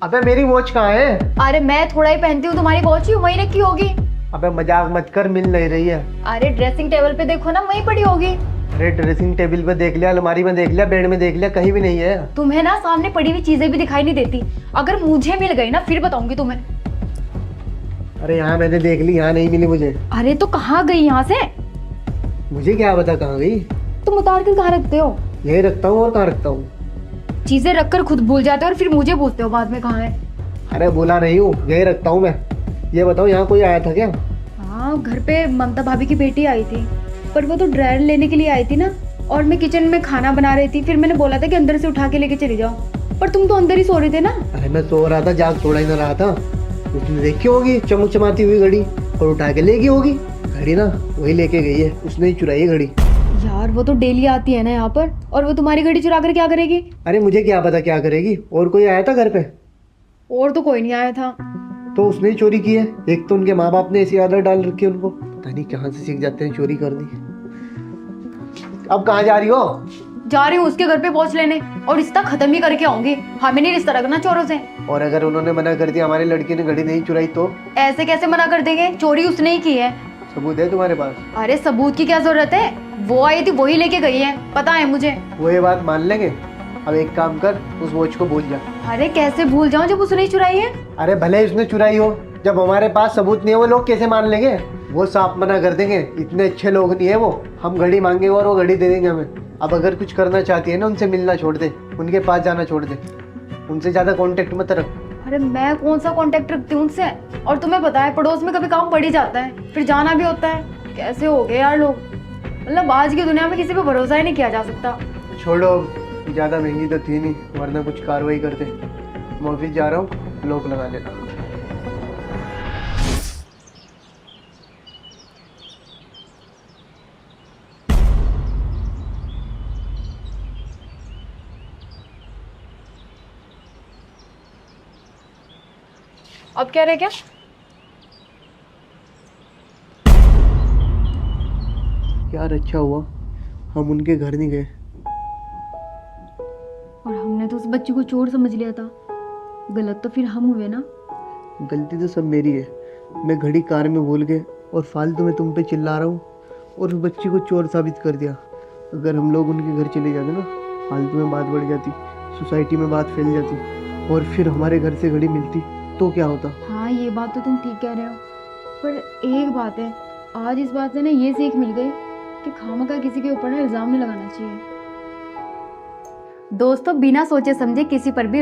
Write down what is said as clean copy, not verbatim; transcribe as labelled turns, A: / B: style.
A: अबे मेरी वॉच कहाँ है?
B: अरे मैं थोड़ा ही पहनती हूँ, तुम्हारी वॉच ही वहीं रखी होगी।
A: अबे मजाक मत कर, मिल नहीं रही है।
B: अरे ड्रेसिंग टेबल पे देखो ना, वहीं पड़ी होगी।
A: अरे ड्रेसिंग टेबल पे देख लिया, अलमारी में देख लिया, बेड में देख लिया, कहीं भी नहीं है।
B: तुम्हें ना सामने पड़ी हुई चीजें भी दिखाई नहीं देती। अगर मुझे मिल गई ना फिर बताऊंगी तुम्हें।
A: अरे यहाँ मैंने देख ली, यहाँ नहीं मिली मुझे।
B: अरे तो कहाँ गई यहाँ से?
A: मुझे क्या पता कहाँ गई।
B: तुम उतार कर कहाँ रखते हो?
A: यही रखता हूँ, और कहाँ रखता हूँ।
B: चीजें रखकर खुद भूल जाते हो और फिर मुझे पूछते हो बाद में कहाँ है।
A: अरे बोला नहीं हूँ, यही रखता हूँ मैं। ये बताओ, यहाँ कोई आया था क्या?
B: हाँ, घर पे ममता भाभी की बेटी आई थी, पर वो तो ड्रायर लेने के लिए आई थी ना। और मैं किचन में खाना बना रही थी, फिर मैंने बोला था कि अंदर से उठा के लेके चली जाओ, पर तुम तो अंदर ही सो रहे थे ना।
A: अरे मैं सो रहा था, जाग थोड़ा ही ना रहा था। उसने देखी होगी चमक चमाती हुई घड़ी और उठा के ले गई होगी। घड़ी ना वही लेके गई है, उसने ही चुराई है घड़ी।
B: यार वो तो डेली आती है ना यहाँ पर, और वो तुम्हारी घड़ी चुरा कर क्या करेगी?
A: अरे मुझे क्या पता क्या करेगी। और कोई आया था घर पे?
B: और तो कोई नहीं आया था।
A: तो उसने ही चोरी की है। एक तो उनके माँ बाप ने ऐसी आदत डाल रखी है उनको, पता नहीं कहाँ से सीख जाते हैं चोरी करनी। अब कहाँ जा रही हो?
B: जा रही हूँ उसके घर पे पहुँच लेने, और रिश्ता खत्म ही करके आऊंगी। हमें नहीं रिश्ता रखना चोरों से।
A: और अगर उन्होंने मना कर दिया, हमारी लड़की ने घड़ी नहीं चुराई तो?
B: ऐसे कैसे मना कर देंगे? चोरी उसने ही की है।
A: सबूत है तुम्हारे पास?
B: अरे सबूत की क्या जरूरत है? वो आई थी, वही लेके गई है, पता है मुझे।
A: वो ये बात मान लेंगे? अब एक काम कर, उस वॉच को भूल जा।
B: अरे कैसे भूल जाऊं जब उसने ही चुराई है?
A: अरे भले ही उसने चुराई हो, जब हमारे पास सबूत नहीं है वो लोग कैसे मान लेंगे? वो साफ मना कर देंगे, इतने अच्छे लोग नहीं है वो। हम घड़ी मांगेंगे और वो घड़ी दे देंगे हमें। अब अगर कुछ करना चाहती है ना, उनसे मिलना छोड़ दे, उनके पास जाना छोड़ दे, उनसे ज्यादा कांटेक्ट मत रख।
B: अरे मैं कौन सा कांटेक्ट रखती हूँ उनसे? और तुम्हें पता है पड़ोस में कभी काम पड़ ही जाता है, फिर जाना भी होता है। कैसे हो गए यार लोग, मतलब आज की दुनिया में किसी पे भरोसा ही नहीं किया जा सकता।
A: छोड़ो, ज्यादा महंगी तो थी नहीं, वरना कुछ कार्रवाई करते। मैं ऑफिस जा रहा हूँ, लॉक लगा लेना।
B: अब कह रहे क्या?
A: यार अच्छा हुआ हम उनके घर नहीं गए।
B: और हमने तो उस बच्ची को चोर समझ लिया था। गलत तो फिर हम हुए ना।
A: गलती तो सब मेरी है। मैं घड़ी कार में भूल गए और फालतू में तुम पे चिल्ला रहा हूँ, और उस बच्ची को चोर साबित कर दिया। अगर हम लोग उनके घर चले जाते ना, फालतू में बात बढ़ जाती, सोसाइटी में बात फैल जाती, और फिर हमारे घर से घड़ी मिलती तो क्या होता।
B: हाँ ये बात तो तुम ठीक कह रहे हो, पर एक बात है, आज इस बात से ना ये सीख मिल गई कि खामखा किसी के ऊपर ना इल्जाम नहीं लगाना चाहिए। दोस्तों बिना सोचे समझे किसी पर भी